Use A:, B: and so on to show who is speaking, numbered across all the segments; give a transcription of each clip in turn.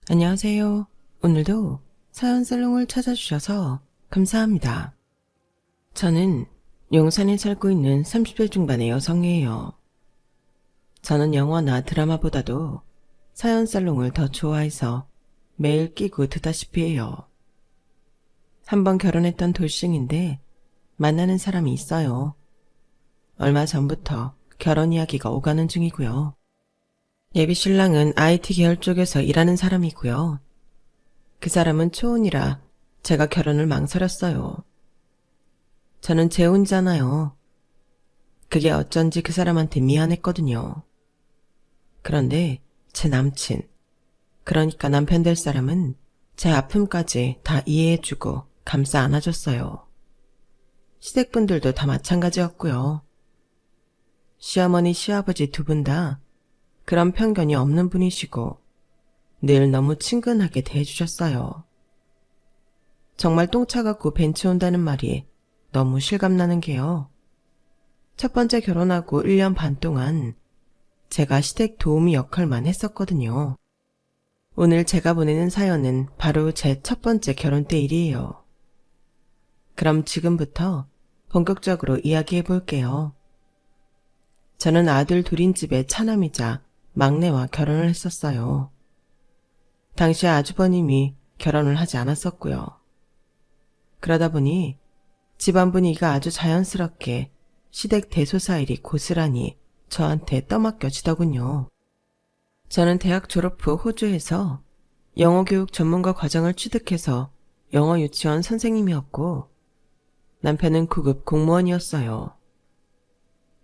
A: 안녕하세요. 오늘도 사연 살롱을 찾아주셔서 감사합니다. 저는 용산에 살고 있는 30대 중반의 여성이에요. 저는 영화나 드라마보다도 사연 살롱을 더 좋아해서 매일 끼고 듣다시피 해요. 한번 결혼했던 돌싱인데 만나는 사람이 있어요. 얼마 전부터 결혼 이야기가 오가는 중이고요. 예비 신랑은 IT 계열 쪽에서 일하는 사람이고요. 그 사람은 초혼이라 제가 결혼을 망설였어요. 저는 재혼이잖아요. 그게 어쩐지 그 사람한테 미안했거든요. 그런데 제 남친, 그러니까 남편 될 사람은 제 아픔까지 다 이해해주고 감싸 안아줬어요. 시댁분들도 다 마찬가지였고요. 시어머니, 시아버지 두 분 다 그런 편견이 없는 분이시고 늘 너무 친근하게 대해주셨어요. 정말 똥차 같고 벤치 온다는 말이 너무 실감나는 게요. 첫 번째 결혼하고 1년 반 동안 제가 시댁 도우미 역할만 했었거든요. 오늘 제가 보내는 사연은 바로 제 첫 번째 결혼 때 일이에요. 그럼 지금부터 본격적으로 이야기해 볼게요. 저는 아들 둘인 집의 차남이자 막내와 결혼을 했었어요. 당시 아주버님이 결혼을 하지 않았었고요. 그러다 보니 집안 분위기가 아주 자연스럽게 시댁 대소사일이 고스란히 저한테 떠맡겨지더군요. 저는 대학 졸업 후 호주에서 영어교육 전문가 과정을 취득해서 영어 유치원 선생님이었고 남편은 구급 공무원이었어요.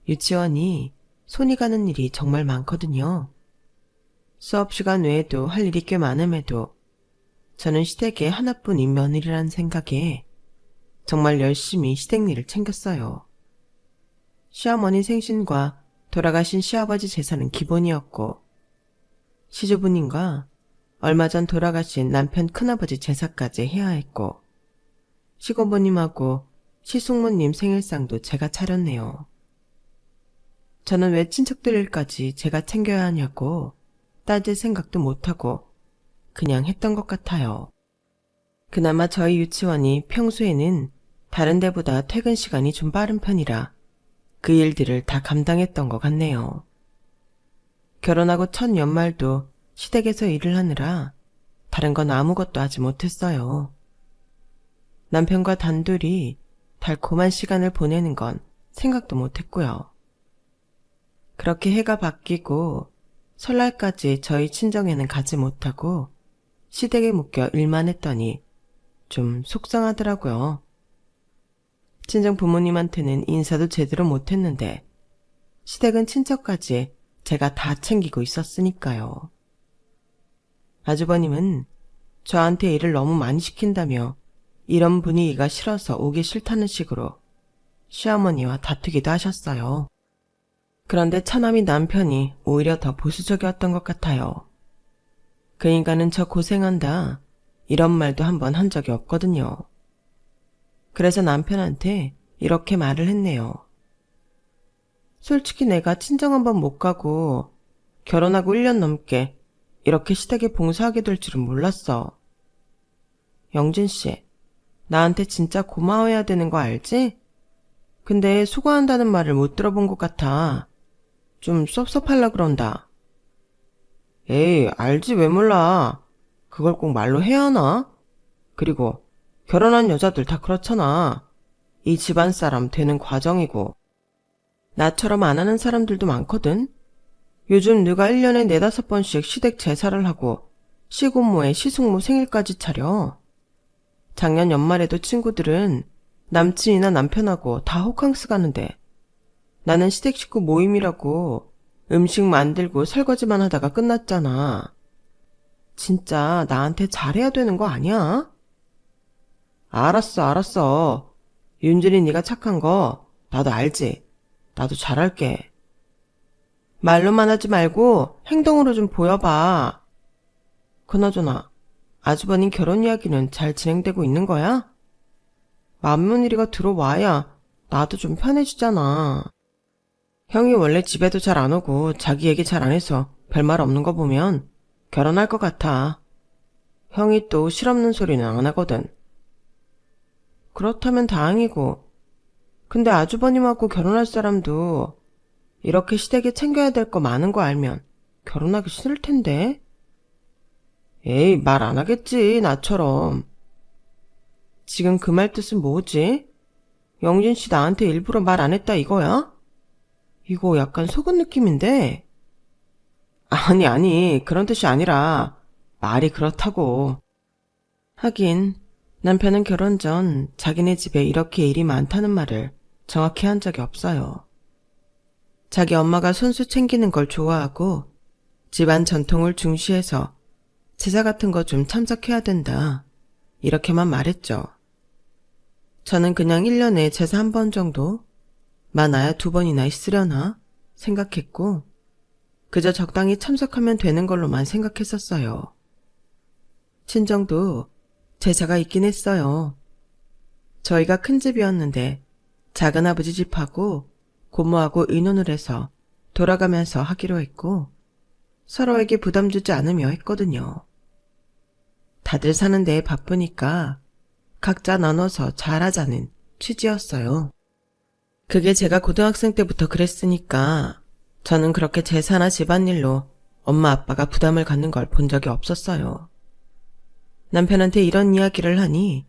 A: 유치원이 손이 가는 일이 정말 많거든요. 수업 시간 외에도 할 일이 꽤 많음에도 저는 시댁의 하나뿐인 며느리라는 생각에 정말 열심히 시댁 일을 챙겼어요. 시어머니 생신과 돌아가신 시아버지 제사는 기본이었고 시주부님과 얼마 전 돌아가신 남편 큰아버지 제사까지 해야 했고 시고모님하고 시숙모님 생일상도 제가 차렸네요. 저는 왜 친척들 일까지 제가 챙겨야 하냐고 따질 생각도 못하고 그냥 했던 것 같아요. 그나마 저희 유치원이 평소에는 다른 데보다 퇴근 시간이 좀 빠른 편이라 그 일들을 다 감당했던 것 같네요. 결혼하고 첫 연말도 시댁에서 일을 하느라 다른 건 아무것도 하지 못했어요. 남편과 단둘이 달콤한 시간을 보내는 건 생각도 못했고요. 그렇게 해가 바뀌고 설날까지 저희 친정에는 가지 못하고 시댁에 묶여 일만 했더니 좀 속상하더라고요. 친정 부모님한테는 인사도 제대로 못했는데 시댁은 친척까지 제가 다 챙기고 있었으니까요. 아주버님은 저한테 일을 너무 많이 시킨다며 이런 분위기가 싫어서 오기 싫다는 식으로 시어머니와 다투기도 하셨어요. 그런데 차남이 남편이 오히려 더 보수적이었던 것 같아요. 그 인간은 저 고생한다 이런 말도 한번 한 적이 없거든요. 그래서 남편한테 이렇게 말을 했네요. 솔직히 내가 친정 한번 못 가고 결혼하고 1년 넘게 이렇게 시댁에 봉사하게 될 줄은 몰랐어. 영진씨, 나한테 진짜 고마워해야 되는 거 알지? 근데 수고한다는 말을 못 들어본 것 같아. 좀 섭섭하려 그런다. 에이, 알지 왜 몰라. 그걸 꼭 말로 해야 하나? 그리고 결혼한 여자들 다 그렇잖아. 이 집안 사람 되는 과정이고. 나처럼 안 하는 사람들도 많거든. 요즘 누가 1년에 4-5번씩 시댁 제사를 하고 시고모에 시숙모 생일까지 차려. 작년 연말에도 친구들은 남친이나 남편하고 다 호캉스 가는데 나는 시댁 식구 모임이라고 음식 만들고 설거지만 하다가 끝났잖아. 진짜 나한테 잘해야 되는 거 아니야? 알았어. 윤준이 네가 착한 거 나도 알지. 나도 잘할게. 말로만 하지 말고 행동으로 좀 보여봐. 그나저나 아주버님 결혼 이야기는 잘 진행되고 있는 거야? 맏며느리가 들어와야 나도 좀 편해지잖아. 형이 원래 집에도 잘 안 오고 자기 얘기 잘 안 해서 별말 없는 거 보면 결혼할 것 같아. 형이 또 실없는 소리는 안 하거든. 그렇다면 다행이고, 근데 아주버님하고 결혼할 사람도 이렇게 시댁에 챙겨야 될 거 많은 거 알면 결혼하기 싫을 텐데? 에이, 말 안 하겠지, 나처럼. 지금 그 말 뜻은 뭐지? 영진 씨 나한테 일부러 말 안 했다 이거야? 이거 약간 속은 느낌인데? 아니, 그런 뜻이 아니라 말이 그렇다고. 하긴 남편은 결혼 전 자기네 집에 이렇게 일이 많다는 말을 정확히 한 적이 없어요. 자기 엄마가 손수 챙기는 걸 좋아하고 집안 전통을 중시해서 제사 같은 거 좀 참석해야 된다. 이렇게만 말했죠. 저는 그냥 1년에 제사 한 번 정도, 많아야 2번이나 있으려나 생각했고 그저 적당히 참석하면 되는 걸로만 생각했었어요. 친정도 제사가 있긴 했어요. 저희가 큰 집이었는데 작은아버지 집하고 고모하고 의논을 해서 돌아가면서 하기로 했고 서로에게 부담 주지 않으며 했거든요. 다들 사는 데에 바쁘니까 각자 나눠서 잘하자는 취지였어요. 그게 제가 고등학생 때부터 그랬으니까 저는 그렇게 제사나 집안일로 엄마 아빠가 부담을 갖는 걸 본 적이 없었어요. 남편한테 이런 이야기를 하니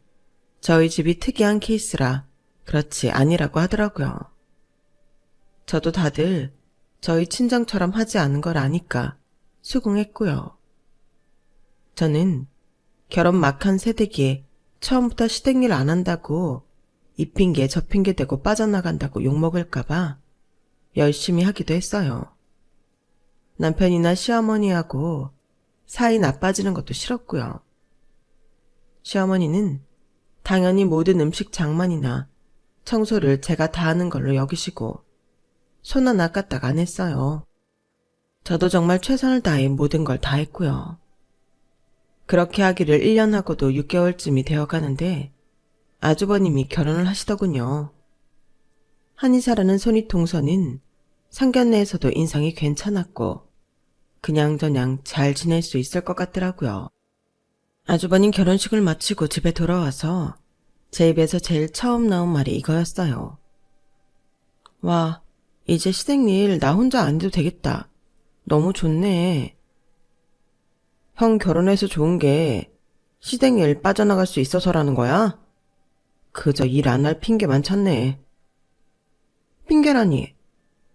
A: 저희 집이 특이한 케이스라 그렇지 아니라고 하더라고요. 저도 다들 저희 친정처럼 하지 않은 걸 아니까 수긍했고요. 저는 결혼 막 한 새내기에 처음부터 시댁일 안 한다고 이 핑계 저 핑계 대고 빠져나간다고 욕먹을까봐 열심히 하기도 했어요. 남편이나 시어머니하고 사이 나빠지는 것도 싫었고요. 시어머니는 당연히 모든 음식 장만이나 청소를 제가 다 하는 걸로 여기시고 손 하나 까딱 안 했어요. 저도 정말 최선을 다해 모든 걸 다 했고요. 그렇게 하기를 1년 하고도 6개월쯤이 되어가는데 아주버님이 결혼을 하시더군요. 한의사라는 손윗동서는 상견례에서도 인상이 괜찮았고 그냥저냥 잘 지낼 수 있을 것 같더라고요. 아주버님 결혼식을 마치고 집에 돌아와서 제 입에서 제일 처음 나온 말이 이거였어요. 와, 이제 시댁일 나 혼자 안 해도 되겠다. 너무 좋네. 형 결혼해서 좋은 게 시댁일 빠져나갈 수 있어서라는 거야? 그저 일 안 할 핑계만 찾네. 핑계라니.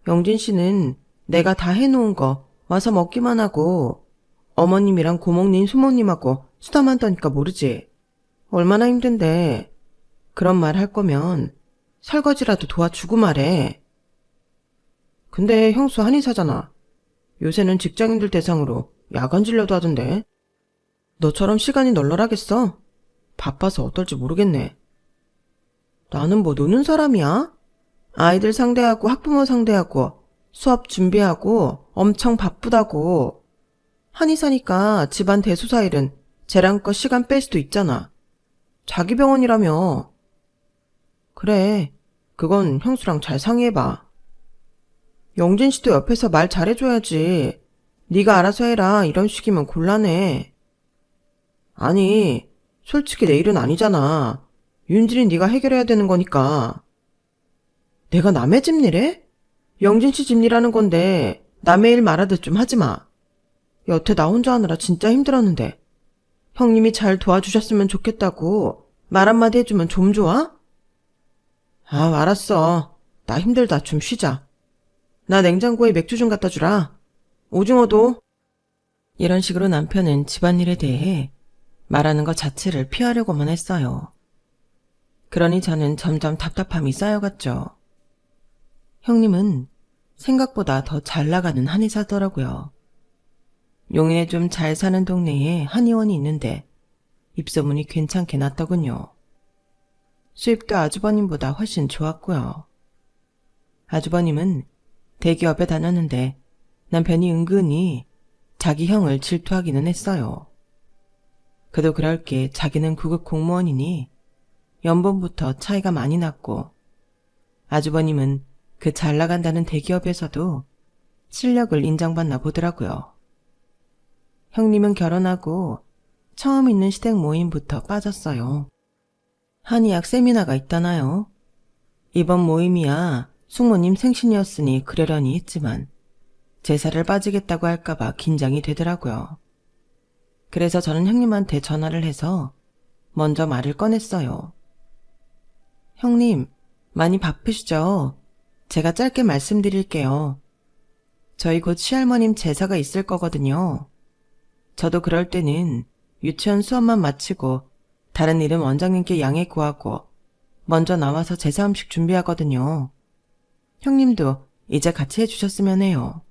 A: 영진 씨는 내가 다 해놓은 거 와서 먹기만 하고 어머님이랑 고모님, 수모님하고 수다만 떠니까 모르지. 얼마나 힘든데. 그런 말 할 거면 설거지라도 도와주고 말해. 근데 형수 한의사잖아. 요새는 직장인들 대상으로 야간 진료도 하던데. 너처럼 시간이 널널하겠어? 바빠서 어떨지 모르겠네. 나는 뭐 노는 사람이야? 아이들 상대하고 학부모 상대하고 수업 준비하고 엄청 바쁘다고. 한의사니까 집안 대소사 일은 쟤랑껏 시간 뺄 수도 있잖아. 자기 병원이라며. 그래, 그건 형수랑 잘 상의해봐. 영진 씨도 옆에서 말 잘해줘야지. 네가 알아서 해라 이런 식이면 곤란해. 아니, 솔직히 내 일은 아니잖아. 윤진이 네가 해결해야 되는 거니까. 내가 남의 집일해? 영진 씨 집일하는 건데 남의 일 말하듯 좀 하지 마. 여태 나 혼자 하느라 진짜 힘들었는데 형님이 잘 도와주셨으면 좋겠다고 말 한마디 해주면 좀 좋아? 아, 알았어. 나 힘들다. 좀 쉬자. 나 냉장고에 맥주 좀 갖다 주라. 오징어도. 이런 식으로 남편은 집안일에 대해 말하는 것 자체를 피하려고만 했어요. 그러니 저는 점점 답답함이 쌓여갔죠. 형님은 생각보다 더 잘 나가는 한의사더라고요. 용인에 좀 잘 사는 동네에 한의원이 있는데 입소문이 괜찮게 났더군요. 수입도 아주버님보다 훨씬 좋았고요. 아주버님은 대기업에 다녔는데 남편이 은근히 자기 형을 질투하기는 했어요. 그도 그럴 게 자기는 구급 공무원이니 연봉부터 차이가 많이 났고 아주버님은 그 잘 나간다는 대기업에서도 실력을 인정받나 보더라고요. 형님은 결혼하고 처음 있는 시댁 모임부터 빠졌어요. 한의학 세미나가 있다나요? 이번 모임이야 숙모님 생신이었으니 그러려니 했지만 제사를 빠지겠다고 할까봐 긴장이 되더라고요. 그래서 저는 형님한테 전화를 해서 먼저 말을 꺼냈어요. 형님, 많이 바쁘시죠? 제가 짧게 말씀드릴게요. 저희 곧 시할머님 제사가 있을 거거든요. 저도 그럴 때는 유치원 수업만 마치고 다른 일은 원장님께 양해 구하고 먼저 나와서 제사 음식 준비하거든요. 형님도 이제 같이 해주셨으면 해요.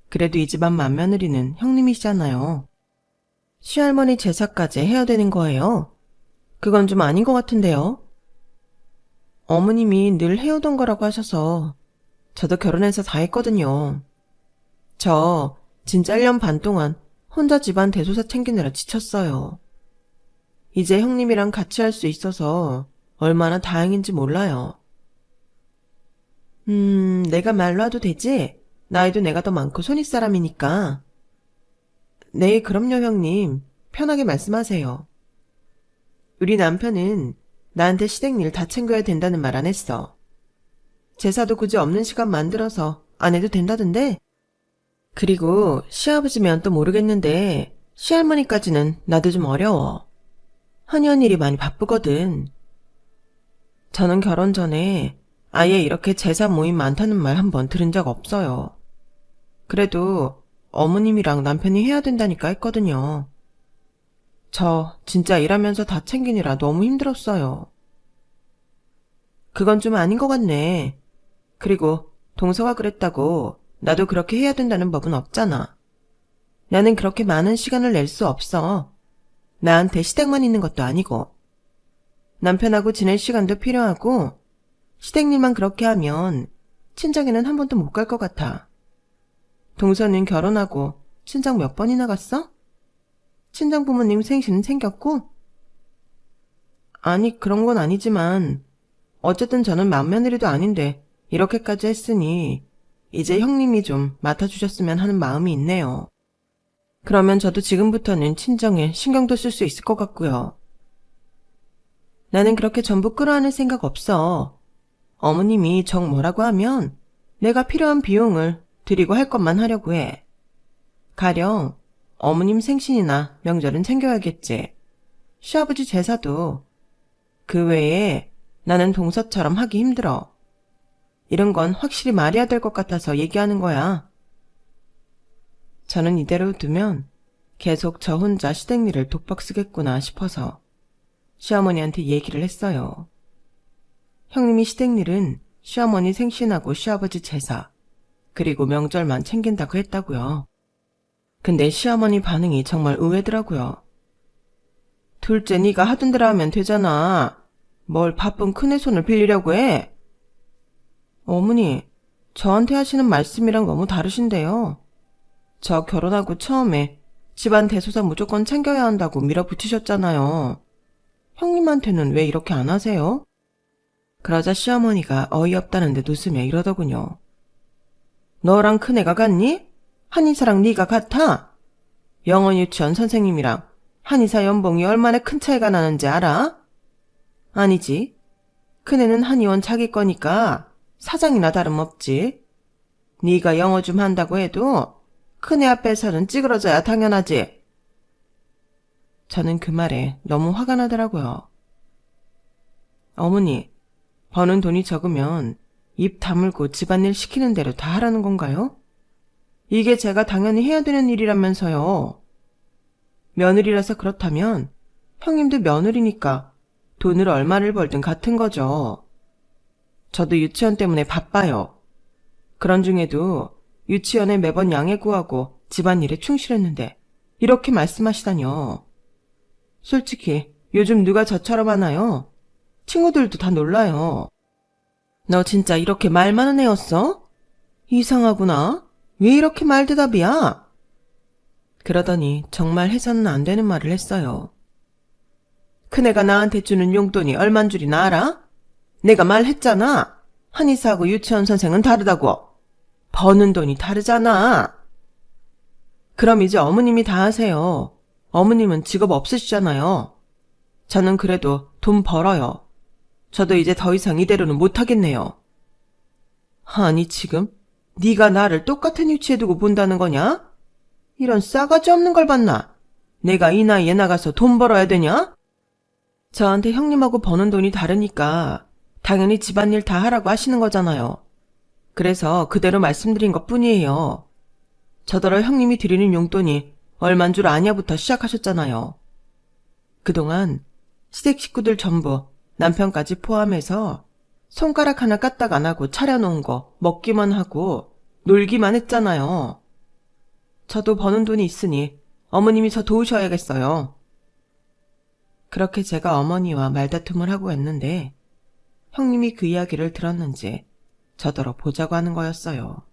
A: 그래도 이 집안 맏며느리는 형님이시잖아요. 시할머니 제사까지 해야 되는 거예요? 그건 좀 아닌 것 같은데요. 어머님이 늘 해오던 거라고 하셔서 저도 결혼해서 다 했거든요. 저 진짜 1년 반 동안 혼자 집안 대소사 챙기느라 지쳤어요. 이제 형님이랑 같이 할 수 있어서 얼마나 다행인지 몰라요. 내가 말로 해도 되지? 나이도 내가 더 많고 손윗 사람이니까. 네, 그럼요, 형님. 편하게 말씀하세요. 우리 남편은 나한테 시댁 일 다 챙겨야 된다는 말 안 했어. 제사도 굳이 없는 시간 만들어서 안 해도 된다던데? 그리고 시아버지면 또 모르겠는데 시할머니까지는 나도 좀 어려워. 한이 언일이 많이 바쁘거든. 저는 결혼 전에 아예 이렇게 제사 모임 많다는 말 한 번 들은 적 없어요. 그래도 어머님이랑 남편이 해야 된다니까 했거든요. 저 진짜 일하면서 다 챙기느라 너무 힘들었어요. 그건 좀 아닌 것 같네. 그리고 동서가 그랬다고 나도 그렇게 해야 된다는 법은 없잖아. 나는 그렇게 많은 시간을 낼 수 없어. 나한테 시댁만 있는 것도 아니고. 남편하고 지낼 시간도 필요하고 시댁 일만 그렇게 하면 친정에는 한 번도 못 갈 것 같아. 동서는 결혼하고 친정 몇 번이나 갔어? 친정 부모님 생신은 챙겼고? 아니, 그런 건 아니지만 어쨌든 저는 맏며느리도 아닌데 이렇게까지 했으니 이제 형님이 좀 맡아주셨으면 하는 마음이 있네요. 그러면 저도 지금부터는 친정에 신경도 쓸 수 있을 것 같고요. 나는 그렇게 전부 끌어안을 생각 없어. 어머님이 정 뭐라고 하면 내가 필요한 비용을 드리고 할 것만 하려고 해. 가령 어머님 생신이나 명절은 챙겨야겠지. 시아버지 제사도. 그 외에 나는 동서처럼 하기 힘들어. 이런 건 확실히 말해야 될 것 같아서 얘기하는 거야. 저는 이대로 두면 계속 저 혼자 시댁 일을 독박 쓰겠구나 싶어서 시어머니한테 얘기를 했어요. 형님이 시댁 일은 시어머니 생신하고 시아버지 제사, 그리고 명절만 챙긴다고 했다고요. 근데 시어머니 반응이 정말 의외더라고요. 둘째 네가 하던 대로 하면 되잖아. 뭘 바쁜 큰애 손을 빌리려고 해? 어머니, 저한테 하시는 말씀이랑 너무 다르신데요. 저 결혼하고 처음에 집안 대소사 무조건 챙겨야 한다고 밀어붙이셨잖아요. 형님한테는 왜 이렇게 안 하세요? 그러자 시어머니가 어이없다는데 웃으며 이러더군요. 너랑 큰애가 같니? 한의사랑 네가 같아? 영어 유치원 선생님이랑 한의사 연봉이 얼마나 큰 차이가 나는지 알아? 아니지. 큰애는 한의원 자기 거니까 사장이나 다름없지. 네가 영어 좀 한다고 해도 큰애 앞에서는 찌그러져야 당연하지. 저는 그 말에 너무 화가 나더라고요. 어머니, 버는 돈이 적으면 입 다물고 집안일 시키는 대로 다 하라는 건가요? 이게 제가 당연히 해야 되는 일이라면서요. 며느리라서 그렇다면 형님도 며느리니까 돈을 얼마를 벌든 같은 거죠. 저도 유치원 때문에 바빠요. 그런 중에도 유치원에 매번 양해 구하고 집안일에 충실했는데 이렇게 말씀하시다뇨. 솔직히 요즘 누가 저처럼 하나요? 친구들도 다 놀라요. 너 진짜 이렇게 말 많은 애였어? 이상하구나. 왜 이렇게 말대답이야? 그러더니 정말 해서는 안 되는 말을 했어요. 큰애가 나한테 주는 용돈이 얼만 줄이나 알아? 내가 말했잖아. 한의사하고 유치원 선생은 다르다고. 버는 돈이 다르잖아. 그럼 이제 어머님이 다 하세요. 어머님은 직업 없으시잖아요. 저는 그래도 돈 벌어요. 저도 이제 더 이상 이대로는 못하겠네요. 아니 지금 네가 나를 똑같은 위치에 두고 본다는 거냐? 이런 싸가지 없는 걸 봤나? 내가 이 나이에 나가서 돈 벌어야 되냐? 저한테 형님하고 버는 돈이 다르니까 당연히 집안일 다 하라고 하시는 거잖아요. 그래서 그대로 말씀드린 것뿐이에요. 저더러 형님이 드리는 용돈이 얼만 줄 아냐부터 시작하셨잖아요. 그동안 시댁 식구들 전부 남편까지 포함해서 손가락 하나 까딱 안 하고 차려놓은 거 먹기만 하고 놀기만 했잖아요. 저도 버는 돈이 있으니 어머님이 저 도우셔야겠어요. 그렇게 제가 어머니와 말다툼을 하고 했는데 형님이 그 이야기를 들었는지 저더러 보자고 하는 거였어요.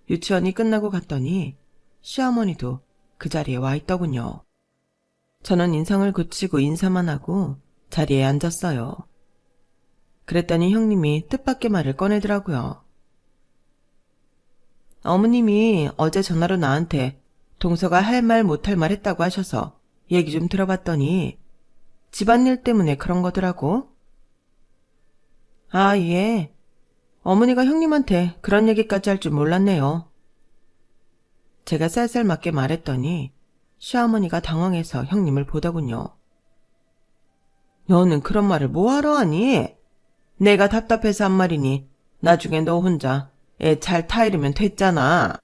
A: 유치원이 끝나고 갔더니 시어머니도 그 자리에 와 있더군요. 저는 인상을 굳히고 인사만 하고 자리에 앉았어요. 그랬더니 형님이 뜻밖의 말을 꺼내더라고요. 어머님이 어제 전화로 나한테 동서가 할 말 못할 말 했다고 하셔서 얘기 좀 들어봤더니 집안일 때문에 그런 거더라고. 아, 예. 어머니가 형님한테 그런 얘기까지 할 줄 몰랐네요. 제가 쌀쌀맞게 말했더니 시어머니가 당황해서 형님을 보더군요. 너는 그런 말을 뭐하러 하니? 내가 답답해서 한 말이니 나중에 너 혼자 애 잘 타이르면 됐잖아.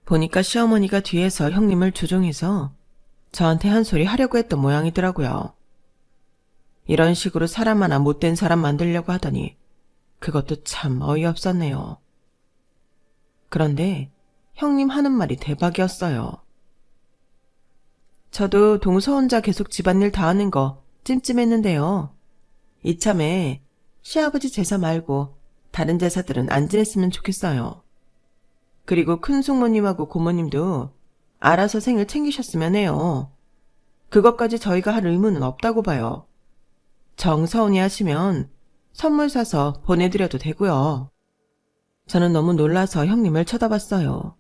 A: 보니까 시어머니가 뒤에서 형님을 조종해서 저한테 한 소리 하려고 했던 모양이더라고요. 이런 식으로 사람 하나 못된 사람 만들려고 하더니 그것도 참 어이없었네요. 그런데 형님 하는 말이 대박이었어요. 저도 동서 혼자 계속 집안일 다 하는 거 찜찜했는데요. 이참에 시아버지 제사 말고 다른 제사들은 안 지냈으면 좋겠어요. 그리고 큰 숙모님하고 고모님도 알아서 생일 챙기셨으면 해요. 그것까지 저희가 할 의무는 없다고 봐요. 정서운이 하시면 선물 사서 보내드려도 되고요. 저는 너무 놀라서 형님을 쳐다봤어요.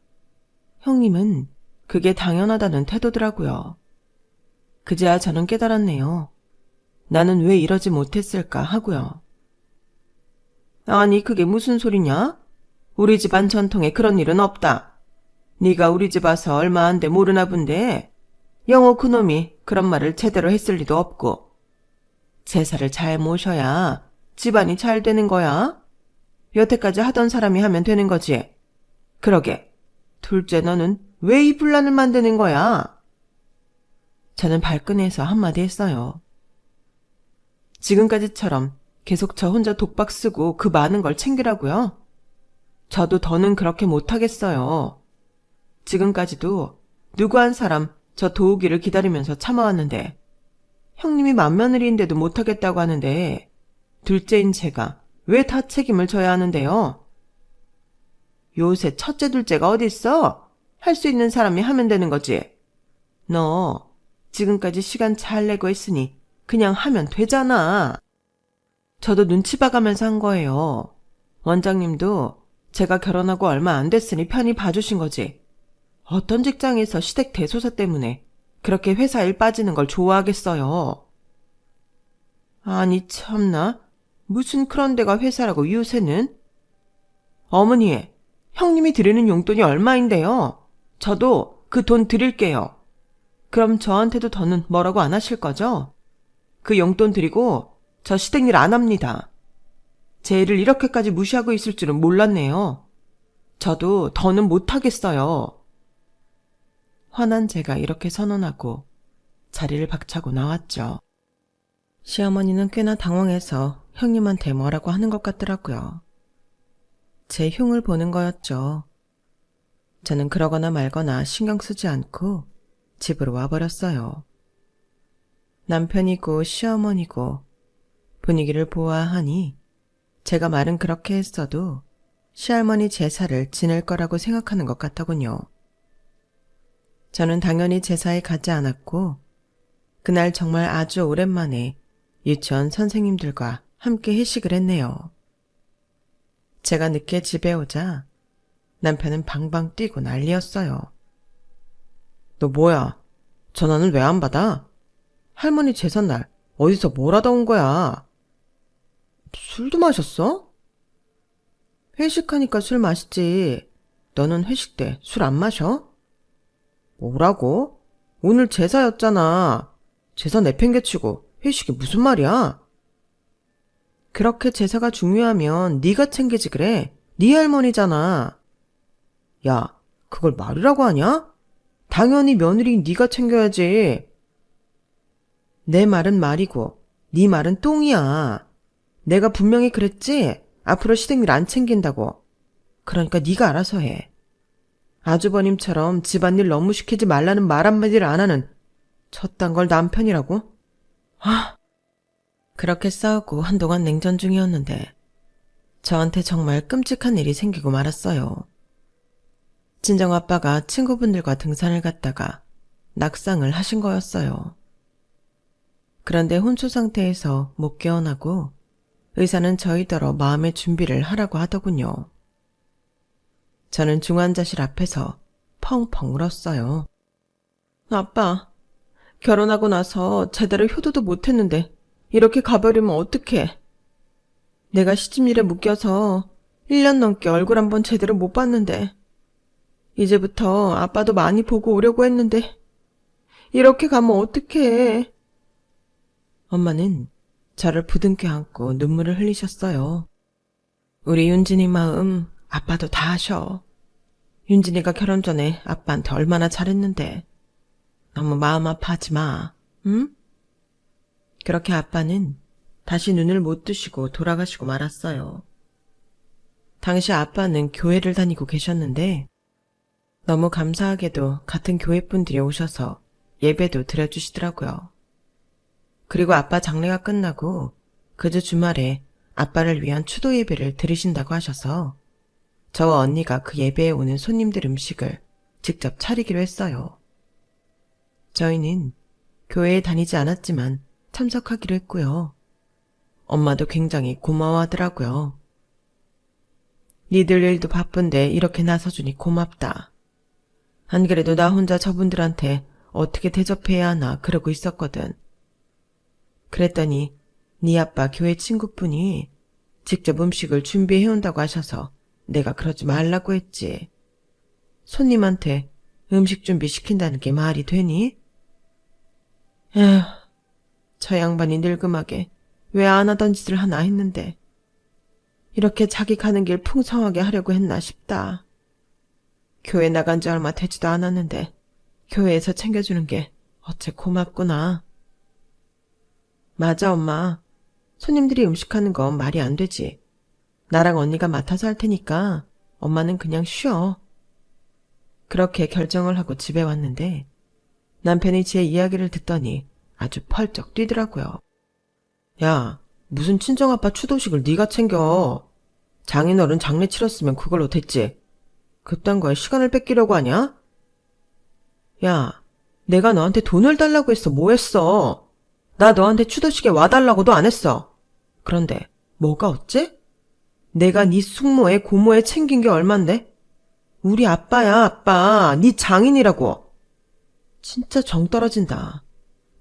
A: 형님은 그게 당연하다는 태도더라고요. 그제야 저는 깨달았네요. 나는 왜 이러지 못했을까 하고요. 아니 그게 무슨 소리냐? 우리 집안 전통에 그런 일은 없다. 네가 우리 집 와서 얼마 안 돼 모르나 본데 영호 그놈이 그런 말을 제대로 했을 리도 없고 제사를 잘 모셔야 집안이 잘 되는 거야. 여태까지 하던 사람이 하면 되는 거지. 그러게 둘째 너는 왜 이 분란을 만드는 거야? 저는 발끈해서 한마디 했어요. 지금까지처럼 계속 저 혼자 독박 쓰고 그 많은 걸 챙기라고요? 저도 더는 그렇게 못하겠어요. 지금까지도 누구 한 사람 저 도우기를 기다리면서 참아왔는데 형님이 맏며느리인데도 못하겠다고 하는데 둘째인 제가 왜 다 책임을 져야 하는데요? 요새 첫째 둘째가 어딨어? 할 수 있는 사람이 하면 되는 거지. 너 지금까지 시간 잘 내고 했으니 그냥 하면 되잖아. 저도 눈치 봐가면서 한 거예요. 원장님도 제가 결혼하고 얼마 안 됐으니 편히 봐주신 거지. 어떤 직장에서 시댁 대소사 때문에 그렇게 회사 일 빠지는 걸 좋아하겠어요. 아니 참나. 무슨 그런 데가 회사라고 요새는? 어머니, 형님이 드리는 용돈이 얼마인데요? 저도 그 돈 드릴게요. 그럼 저한테도 더는 뭐라고 안 하실 거죠? 그 용돈 드리고 저 시댁 일 안 합니다. 제 일을 이렇게까지 무시하고 있을 줄은 몰랐네요. 저도 더는 못하겠어요. 화난 제가 이렇게 선언하고 자리를 박차고 나왔죠. 시어머니는 꽤나 당황해서 형님한테 뭐라고 하는 것 같더라고요. 제 흉을 보는 거였죠. 저는 그러거나 말거나 신경 쓰지 않고 집으로 와버렸어요. 남편이고 시어머니고 분위기를 보아하니 제가 말은 그렇게 했어도 시할머니 제사를 지낼 거라고 생각하는 것 같더군요. 저는 당연히 제사에 가지 않았고 그날 정말 아주 오랜만에 유치원 선생님들과 함께 회식을 했네요. 제가 늦게 집에 오자 남편은 방방 뛰고 난리였어요. 너 뭐야? 전화는 왜 안 받아? 할머니 제삿날 어디서 뭘 하다 온 거야? 술도 마셨어? 회식하니까 술 마시지. 너는 회식 때 술 안 마셔? 뭐라고? 오늘 제사였잖아. 제사 내팽개치고 회식이 무슨 말이야? 그렇게 제사가 중요하면 네가 챙기지 그래. 네 할머니잖아. 야, 그걸 말이라고 하냐? 당연히 며느리인 네가 챙겨야지. 내 말은 말이고 네 말은 똥이야. 내가 분명히 그랬지? 앞으로 시댁일 안 챙긴다고. 그러니까 네가 알아서 해. 아주버님처럼 집안일 너무 시키지 말라는 말 한마디를 안 하는 저딴 걸 남편이라고? 그렇게 싸우고 한동안 냉전 중이었는데 저한테 정말 끔찍한 일이 생기고 말았어요. 친정아빠가 친구분들과 등산을 갔다가 낙상을 하신 거였어요. 그런데 혼수 상태에서 못 깨어나고 의사는 저희더러 마음의 준비를 하라고 하더군요. 저는 중환자실 앞에서 펑펑 울었어요. 아빠, 결혼하고 나서 제대로 효도도 못했는데 이렇게 가버리면 어떡해. 내가 시집일에 묶여서 1년 넘게 얼굴 한번 제대로 못 봤는데 이제부터 아빠도 많이 보고 오려고 했는데 이렇게 가면 어떡해. 엄마는 저를 부둥켜 안고 눈물을 흘리셨어요. 우리 윤진이 마음 아빠도 다 아셔. 윤진이가 결혼 전에 아빠한테 얼마나 잘했는데. 너무 마음 아파하지 마, 응? 그렇게 아빠는 다시 눈을 못 뜨시고 돌아가시고 말았어요. 당시 아빠는 교회를 다니고 계셨는데 너무 감사하게도 같은 교회 분들이 오셔서 예배도 드려주시더라고요. 그리고 아빠 장례가 끝나고 그주 주말에 아빠를 위한 추도 예배를 드리신다고 하셔서 저와 언니가 그 예배에 오는 손님들 음식을 직접 차리기로 했어요. 저희는 교회에 다니지 않았지만 참석하기로 했고요. 엄마도 굉장히 고마워하더라고요. 니들 일도 바쁜데 이렇게 나서주니 고맙다. 안 그래도 나 혼자 저분들한테 어떻게 대접해야 하나 그러고 있었거든. 그랬더니 네 아빠 교회 친구분이 직접 음식을 준비해온다고 하셔서 내가 그러지 말라고 했지. 손님한테 음식 준비 시킨다는 게 말이 되니? 에휴, 저 양반이 늙음하게 왜 안 하던 짓을 하나 했는데 이렇게 자기 가는 길 풍성하게 하려고 했나 싶다. 교회 나간 지 얼마 되지도 않았는데 교회에서 챙겨주는 게 어째 고맙구나. 맞아, 엄마. 손님들이 음식하는 건 말이 안 되지. 나랑 언니가 맡아서 할 테니까 엄마는 그냥 쉬어. 그렇게 결정을 하고 집에 왔는데 남편이 제 이야기를 듣더니 아주 펄쩍 뛰더라고요. 야, 무슨 친정아빠 추도식을 네가 챙겨. 장인어른 장례 치렀으면 그걸로 됐지. 그딴 거에 시간을 뺏기려고 하냐? 야, 내가 너한테 돈을 달라고 했어. 뭐 했어? 나 너한테 추도식에 와달라고도 안 했어. 그런데 뭐가 어째? 내가 네 숙모에 고모에 챙긴 게 얼만데? 우리 아빠야, 아빠. 네 장인이라고. 진짜 정 떨어진다.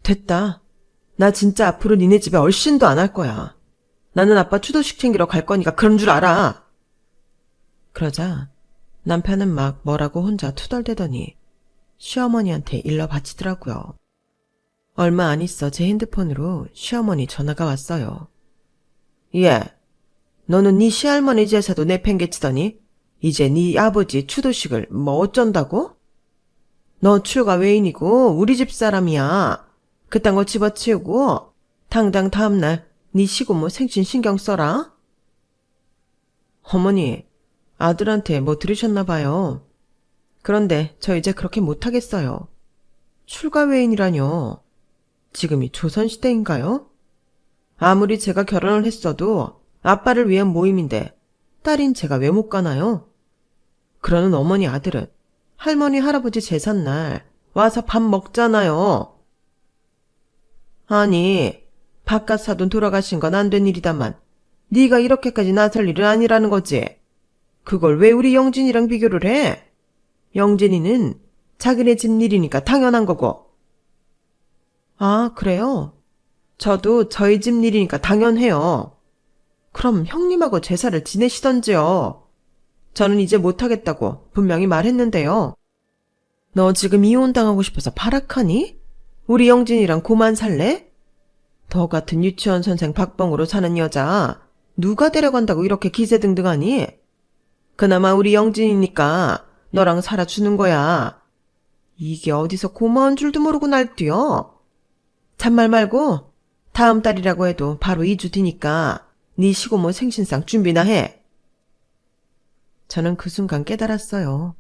A: 됐다. 나 진짜 앞으로 니네 집에 얼씬도 안 할 거야. 나는 아빠 추도식 챙기러 갈 거니까 그런 줄 알아. 그러자 남편은 막 뭐라고 혼자 투덜대더니 시어머니한테 일러 바치더라고요. 얼마 안 있어 제 핸드폰으로 시어머니 전화가 왔어요. 예, 너는 네 시할머니 제사도 내팽개치더니 이제 네 아버지 추도식을 뭐 어쩐다고? 너 출가 외인이고 우리 집 사람이야. 그딴 거 집어치우고 당장 다음날 네 시고모 생신 신경 써라. 어머니, 아들한테 뭐 들으셨나 봐요. 그런데 저 이제 그렇게 못하겠어요. 출가 외인이라뇨. 지금이 조선시대인가요? 아무리 제가 결혼을 했어도 아빠를 위한 모임인데 딸인 제가 왜 못 가나요? 그러는 어머니 아들은 할머니 할아버지 제삿날 와서 밥 먹잖아요. 아니, 바깥 사돈 돌아가신 건 안 된 일이다만 네가 이렇게까지 나설 일은 아니라는 거지. 그걸 왜 우리 영진이랑 비교를 해? 영진이는 자기네 집 일이니까 당연한 거고 아, 그래요? 저도 저희 집 일이니까 당연해요. 그럼 형님하고 제사를 지내시던지요. 저는 이제 못하겠다고 분명히 말했는데요. 너 지금 이혼당하고 싶어서 발악하니? 우리 영진이랑 고만 살래? 너 같은 유치원 선생 박봉으로 사는 여자 누가 데려간다고 이렇게 기세등등하니? 그나마 우리 영진이니까 너랑 살아주는 거야. 이게 어디서 고마운 줄도 모르고 날뛰어. 잔말 말고 다음 달이라고 해도 바로 2주 뒤니까 네 시고모 생신상 준비나 해. 저는 그 순간 깨달았어요.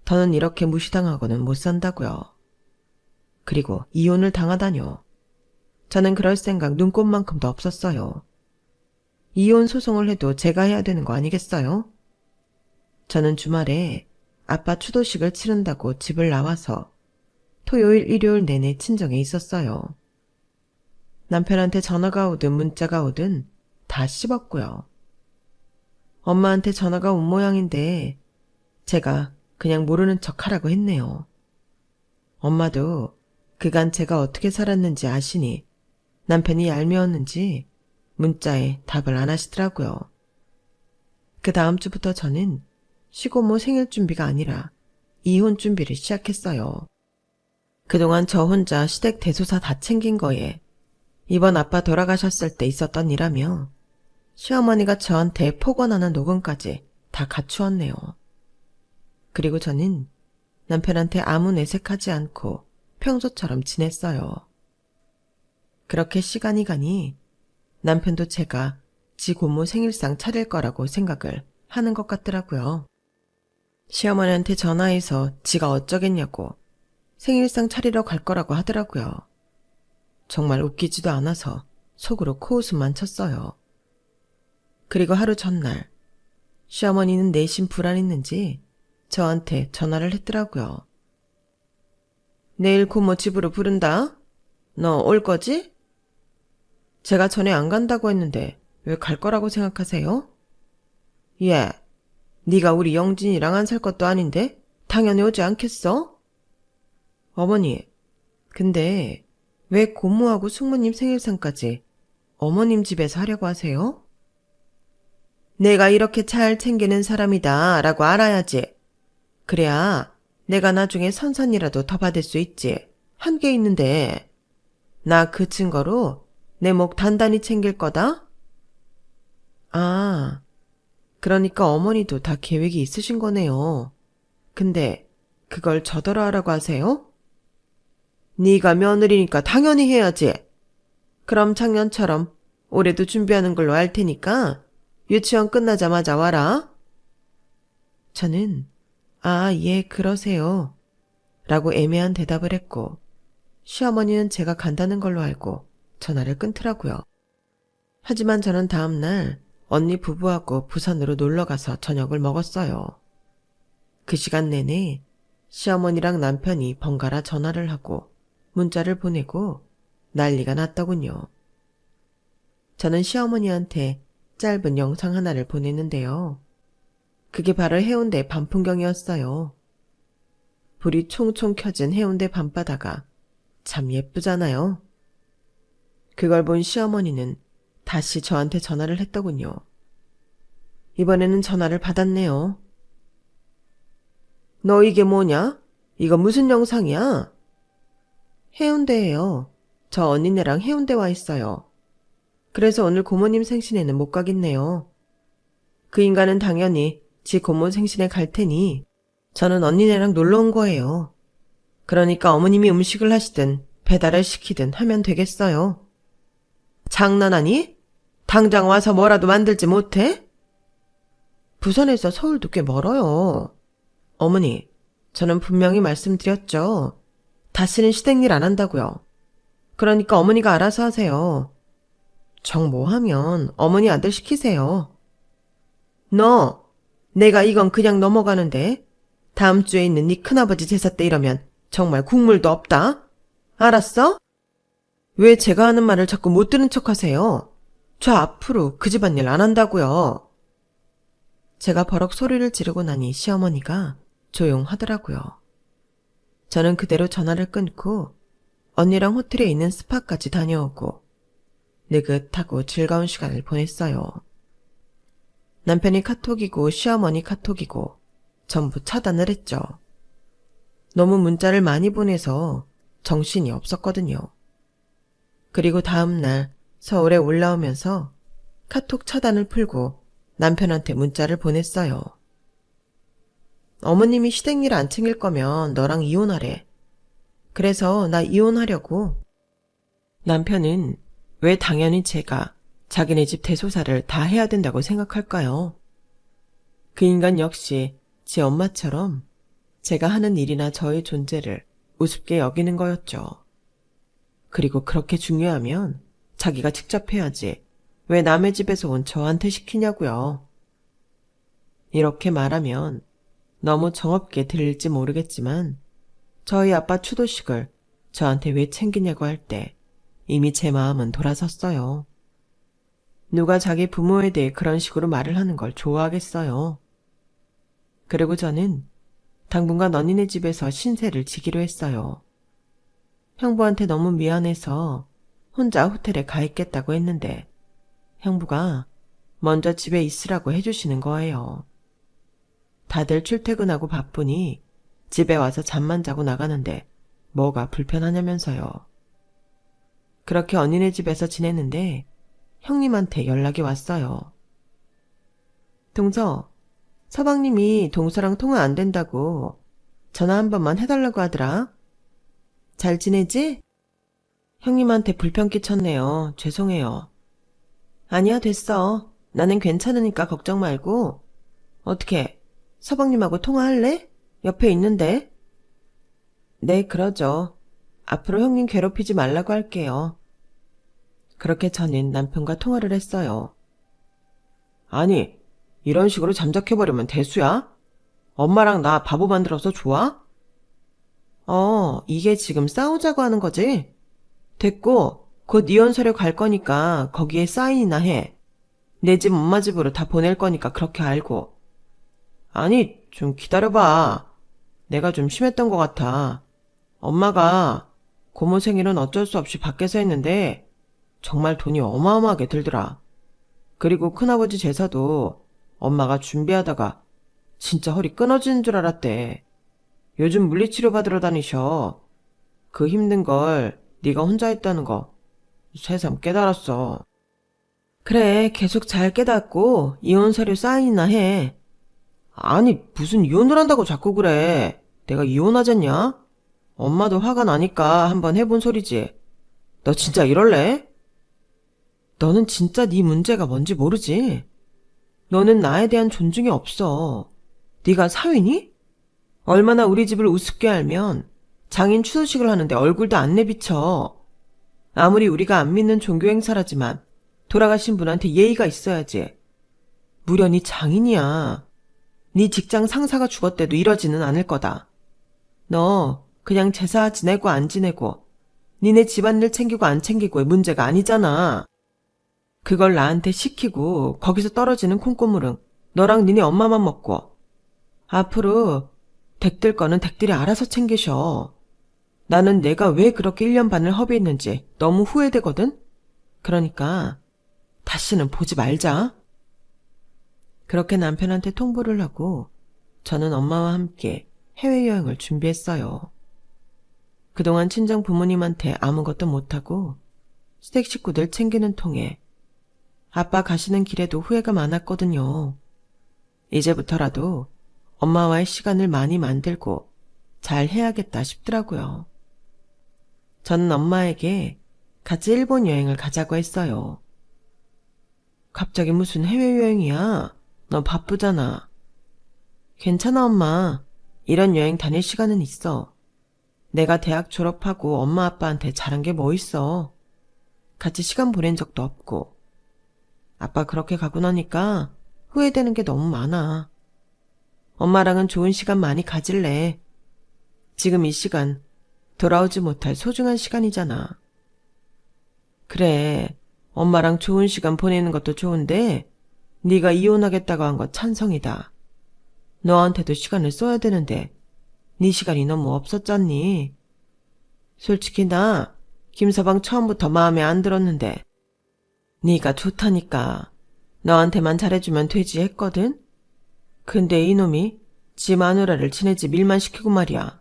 A: 더는 이렇게 무시당하고는 못 산다고요. 그리고 이혼을 당하다뇨. 저는 그럴 생각 눈꼽만큼도 없었어요. 이혼 소송을 해도 제가 해야 되는 거 아니겠어요? 저는 주말에 아빠 추도식을 치른다고 집을 나와서 토요일, 일요일 내내 친정에 있었어요. 남편한테 전화가 오든 문자가 오든 다 씹었고요. 엄마한테 전화가 온 모양인데 제가 그냥 모르는 척 하라고 했네요. 엄마도 그간 제가 어떻게 살았는지 아시니 남편이 얄미웠는지 문자에 답을 안 하시더라고요. 그 다음 주부터 저는 시고모 생일 준비가 아니라 이혼 준비를 시작했어요. 그동안 저 혼자 시댁 대소사 다 챙긴 거에 이번 아빠 돌아가셨을 때 있었던 일하며 시어머니가 저한테 폭언하는 녹음까지 다 갖추었네요. 그리고 저는 남편한테 아무 내색하지 않고 평소처럼 지냈어요. 그렇게 시간이 가니 남편도 제가 지 고모 생일상 차릴 거라고 생각을 하는 것 같더라고요. 시어머니한테 전화해서 지가 어쩌겠냐고 생일상 차리러 갈 거라고 하더라고요. 정말 웃기지도 않아서 속으로 코웃음만 쳤어요. 그리고 하루 전날 시어머니는 내심 불안했는지 저한테 전화를 했더라고요. 내일 고모 집으로 부른다. 너 올 거지? 제가 전에 안 간다고 했는데 왜 갈 거라고 생각하세요? 예, 네가 우리 영진이랑 안 살 것도 아닌데 당연히 오지 않겠어? 어머니, 근데 왜 고모하고 숙모님 생일상까지 어머님 집에서 하려고 하세요? 내가 이렇게 잘 챙기는 사람이다 라고 알아야지. 그래야 내가 나중에 선산이라도 더 받을 수 있지. 한 개 있는데 나 그 증거로 내 목 단단히 챙길 거다? 아, 그러니까 어머니도 다 계획이 있으신 거네요. 근데 그걸 저더러 하라고 하세요? 네가 며느리니까 당연히 해야지. 그럼 작년처럼 올해도 준비하는 걸로 할 테니까 유치원 끝나자마자 와라. 저는 아, 예, 그러세요. 라고 애매한 대답을 했고 시어머니는 제가 간다는 걸로 알고 전화를 끊더라고요. 하지만 저는 다음날 언니 부부하고 부산으로 놀러가서 저녁을 먹었어요. 그 시간 내내 시어머니랑 남편이 번갈아 전화를 하고 문자를 보내고 난리가 났더군요. 저는 시어머니한테 짧은 영상 하나를 보냈는데요. 그게 바로 해운대 밤풍경이었어요. 불이 총총 켜진 해운대 밤바다가 참 예쁘잖아요. 그걸 본 시어머니는 다시 저한테 전화를 했더군요. 이번에는 전화를 받았네요. 너 이게 뭐냐? 이거 무슨 영상이야? 해운대예요. 저 언니네랑 해운대 와 있어요. 그래서 오늘 고모님 생신에는 못 가겠네요. 그 인간은 당연히 지 고모 생신에 갈 테니 저는 언니네랑 놀러 온 거예요. 그러니까 어머님이 음식을 하시든 배달을 시키든 하면 되겠어요. 장난하니? 당장 와서 뭐라도 만들지 못해? 부산에서 서울도 꽤 멀어요. 어머니, 저는 분명히 말씀드렸죠. 다시는 시댁일 안 한다고요. 그러니까 어머니가 알아서 하세요. 정 뭐하면 어머니 아들 시키세요. 너, 내가 이건 그냥 넘어가는데 다음 주에 있는 네 큰아버지 제사 때 이러면 정말 국물도 없다. 알았어? 왜 제가 하는 말을 자꾸 못 들은 척 하세요? 저 앞으로 그 집안일 안 한다고요. 제가 버럭 소리를 지르고 나니 시어머니가 조용하더라고요. 저는 그대로 전화를 끊고 언니랑 호텔에 있는 스파까지 다녀오고 느긋하고 즐거운 시간을 보냈어요. 남편이 카톡이고 시어머니 카톡이고 전부 차단을 했죠. 너무 문자를 많이 보내서 정신이 없었거든요. 그리고 다음날 서울에 올라오면서 카톡 차단을 풀고 남편한테 문자를 보냈어요. 어머님이 시댁일 안 챙길 거면 너랑 이혼하래. 그래서 나 이혼하려고. 남편은 왜 당연히 제가 자기네 집 대소사를 다 해야 된다고 생각할까요? 그 인간 역시 제 엄마처럼 제가 하는 일이나 저의 존재를 우습게 여기는 거였죠. 그리고 그렇게 중요하면 자기가 직접 해야지 왜 남의 집에서 온 저한테 시키냐고요. 이렇게 말하면 너무 정없게 들릴지 모르겠지만 저희 아빠 추도식을 저한테 왜 챙기냐고 할 때 이미 제 마음은 돌아섰어요. 누가 자기 부모에 대해 그런 식으로 말을 하는 걸 좋아하겠어요. 그리고 저는 당분간 언니네 집에서 신세를 지기로 했어요. 형부한테 너무 미안해서 혼자 호텔에 가 있겠다고 했는데 형부가 먼저 집에 있으라고 해주시는 거예요. 다들 출퇴근하고 바쁘니 집에 와서 잠만 자고 나가는데 뭐가 불편하냐면서요. 그렇게 언니네 집에서 지냈는데 형님한테 연락이 왔어요. 동서, 서방님이 동서랑 통화 안 된다고 전화 한 번만 해달라고 하더라. 잘 지내지? 형님한테 불편 끼쳤네요. 죄송해요. 아니야, 됐어. 나는 괜찮으니까 걱정 말고. 어떻게, 서방님하고 통화할래? 옆에 있는데. 네, 그러죠. 앞으로 형님 괴롭히지 말라고 할게요. 그렇게 저는 남편과 통화를 했어요. 아니, 이런 식으로 잠적해버리면 대수야? 엄마랑 나 바보 만들어서 좋아? 이게 지금 싸우자고 하는 거지? 됐고, 곧 이혼 서류 갈 거니까 거기에 사인이나 해. 내 집 엄마 집으로 다 보낼 거니까 그렇게 알고. 아니, 좀 기다려봐. 내가 좀 심했던 것 같아. 엄마가 고모 생일은 어쩔 수 없이 밖에서 했는데 정말 돈이 어마어마하게 들더라. 그리고 큰아버지 제사도 엄마가 준비하다가 진짜 허리 끊어지는 줄 알았대. 요즘 물리치료 받으러 다니셔. 그 힘든 걸 네가 혼자 했다는 거 새삼 깨달았어. 그래, 계속 잘 깨닫고 이혼 서류 사인이나 해. 아니, 무슨 이혼을 한다고 자꾸 그래. 내가 이혼하잖냐? 엄마도 화가 나니까 한번 해본 소리지. 너 진짜 이럴래? 너는 진짜 네 문제가 뭔지 모르지? 너는 나에 대한 존중이 없어. 네가 사위니? 얼마나 우리 집을 우습게 알면 장인 추도식을 하는데 얼굴도 안 내비쳐. 아무리 우리가 안 믿는 종교 행사라지만 돌아가신 분한테 예의가 있어야지. 무려 네 장인이야. 네 직장 상사가 죽었대도 이러지는 않을 거다. 너 그냥 제사 지내고 안 지내고 니네 집안일 챙기고 안 챙기고의 문제가 아니잖아. 그걸 나한테 시키고 거기서 떨어지는 콩고물은 너랑 니네 엄마만 먹고 앞으로 댁들 거는 댁들이 알아서 챙기셔. 나는 내가 왜 그렇게 1년 반을 허비했는지 너무 후회되거든? 그러니까 다시는 보지 말자. 그렇게 남편한테 통보를 하고 저는 엄마와 함께 해외여행을 준비했어요. 그동안 친정 부모님한테 아무것도 못하고 시댁 식구들 챙기는 통에 아빠 가시는 길에도 후회가 많았거든요. 이제부터라도 엄마와의 시간을 많이 만들고 잘 해야겠다 싶더라고요. 저는 엄마에게 같이 일본 여행을 가자고 했어요. 갑자기 무슨 해외여행이야? 너 바쁘잖아. 괜찮아, 엄마. 이런 여행 다닐 시간은 있어. 내가 대학 졸업하고 엄마 아빠한테 잘한 게 뭐 있어. 같이 시간 보낸 적도 없고. 아빠 그렇게 가고 나니까 후회되는 게 너무 많아. 엄마랑은 좋은 시간 많이 가질래. 지금 이 시간 돌아오지 못할 소중한 시간이잖아. 그래, 엄마랑 좋은 시간 보내는 것도 좋은데 네가 이혼하겠다고 한 거 찬성이다. 너한테도 시간을 써야 되는데 네 시간이 너무 없었잖니. 솔직히 나 김서방 처음부터 마음에 안 들었는데 네가 좋다니까 너한테만 잘해주면 되지 했거든? 근데 이놈이 지 마누라를 지네 집 일만 시키고 말이야.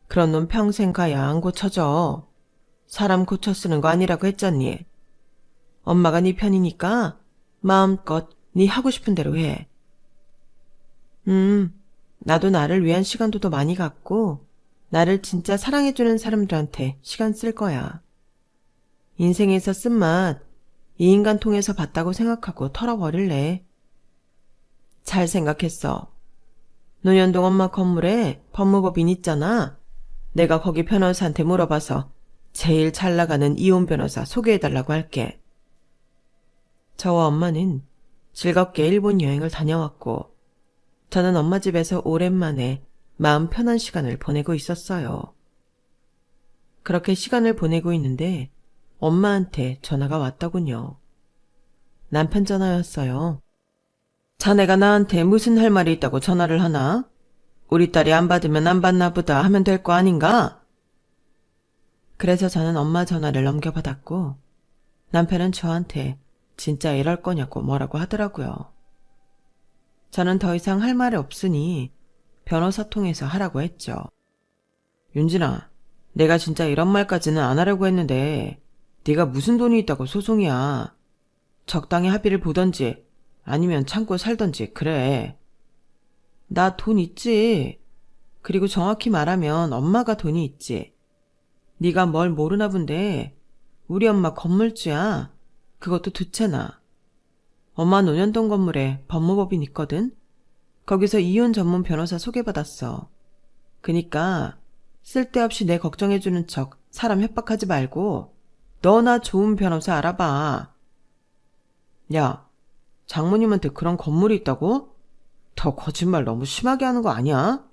A: 그런 놈 평생 가야 안 고쳐져. 사람 고쳐 쓰는 거 아니라고 했잖니. 엄마가 네 편이니까 마음껏 네 하고 싶은 대로 해. 나도 나를 위한 시간도 더 많이 갖고 나를 진짜 사랑해주는 사람들한테 시간 쓸 거야. 인생에서 쓴맛 이 인간 통해서 봤다고 생각하고 털어버릴래. 잘 생각했어. 논현동 엄마 건물에 법무법인 있잖아. 내가 거기 변호사한테 물어봐서 제일 잘 나가는 이혼 변호사 소개해달라고 할게. 저와 엄마는 즐겁게 일본 여행을 다녀왔고 저는 엄마 집에서 오랜만에 마음 편한 시간을 보내고 있었어요. 그렇게 시간을 보내고 있는데 엄마한테 전화가 왔더군요. 남편 전화였어요. 자네가 나한테 무슨 할 말이 있다고 전화를 하나? 우리 딸이 안 받으면 안 받나 보다 하면 될 거 아닌가? 그래서 저는 엄마 전화를 넘겨받았고 남편은 저한테 진짜 이럴 거냐고 뭐라고 하더라고요. 저는 더 이상 할 말이 없으니 변호사 통해서 하라고 했죠. 윤진아, 내가 진짜 이런 말까지는 안 하려고 했는데 네가 무슨 돈이 있다고 소송이야. 적당히 합의를 보던지 아니면 참고 살던지 그래. 나 돈 있지. 그리고 정확히 말하면 엄마가 돈이 있지. 네가 뭘 모르나 본데 우리 엄마 건물주야. 그것도 두 채나. 엄마 논현동 건물에 법무법인 있거든. 거기서 이혼 전문 변호사 소개받았어. 그니까 쓸데없이 내 걱정해주는 척 사람 협박하지 말고 너나 좋은 변호사 알아봐. 야, 장모님한테 그런 건물이 있다고? 더 거짓말 너무 심하게 하는 거 아니야?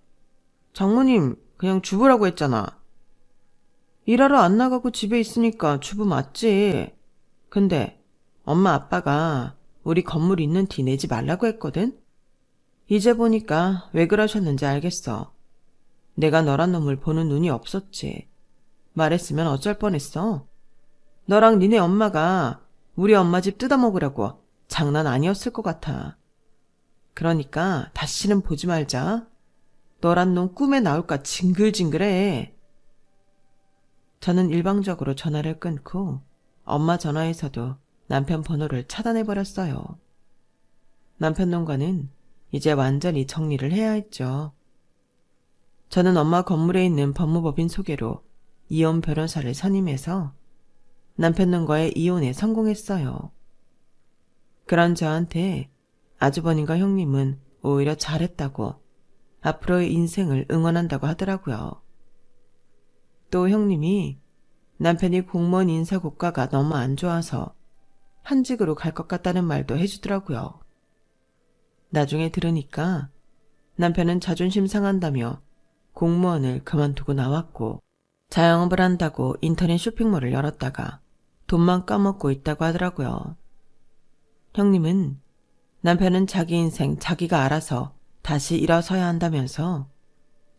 A: 장모님 그냥 주부라고 했잖아. 일하러 안 나가고 집에 있으니까 주부 맞지. 근데 엄마 아빠가 우리 건물 있는 티 내지 말라고 했거든? 이제 보니까 왜 그러셨는지 알겠어. 내가 너란 놈을 보는 눈이 없었지. 말했으면 어쩔 뻔했어. 너랑 니네 엄마가 우리 엄마 집 뜯어먹으려고 장난 아니었을 것 같아. 그러니까 다시는 보지 말자. 너란 놈 꿈에 나올까 징글징글해. 저는 일방적으로 전화를 끊고 엄마 전화에서도 남편 번호를 차단해버렸어요. 남편 놈과는 이제 완전히 정리를 해야 했죠. 저는 엄마 건물에 있는 법무법인 소개로 이혼 변호사를 선임해서 남편 놈과의 이혼에 성공했어요. 그런 저한테 아주버님과 형님은 오히려 잘했다고 앞으로의 인생을 응원한다고 하더라고요. 또 형님이 남편이 공무원 인사 고과가 너무 안 좋아서 한직으로 갈 것 같다는 말도 해주더라고요. 나중에 들으니까 남편은 자존심 상한다며 공무원을 그만두고 나왔고 자영업을 한다고 인터넷 쇼핑몰을 열었다가 돈만 까먹고 있다고 하더라고요. 형님은 남편은 자기 인생 자기가 알아서 다시 일어서야 한다면서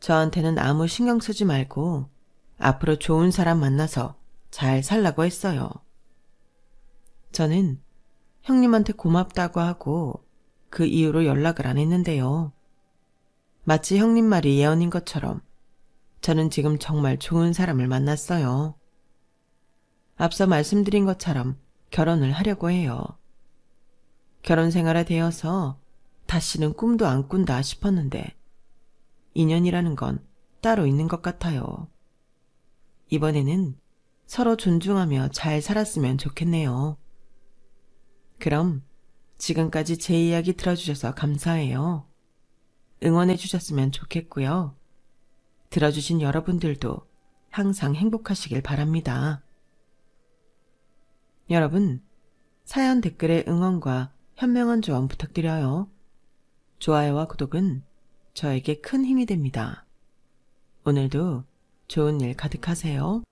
A: 저한테는 아무 신경 쓰지 말고 앞으로 좋은 사람 만나서 잘 살라고 했어요. 저는 형님한테 고맙다고 하고 그 이후로 연락을 안 했는데요. 마치 형님 말이 예언인 것처럼 저는 지금 정말 좋은 사람을 만났어요. 앞서 말씀드린 것처럼 결혼을 하려고 해요. 결혼 생활에 대해서 다시는 꿈도 안 꾼다 싶었는데 인연이라는 건 따로 있는 것 같아요. 이번에는 서로 존중하며 잘 살았으면 좋겠네요. 그럼 지금까지 제 이야기 들어주셔서 감사해요. 응원해 주셨으면 좋겠고요. 들어주신 여러분들도 항상 행복하시길 바랍니다. 여러분, 사연 댓글에 응원과 현명한 조언 부탁드려요. 좋아요와 구독은 저에게 큰 힘이 됩니다. 오늘도 좋은 일 가득하세요.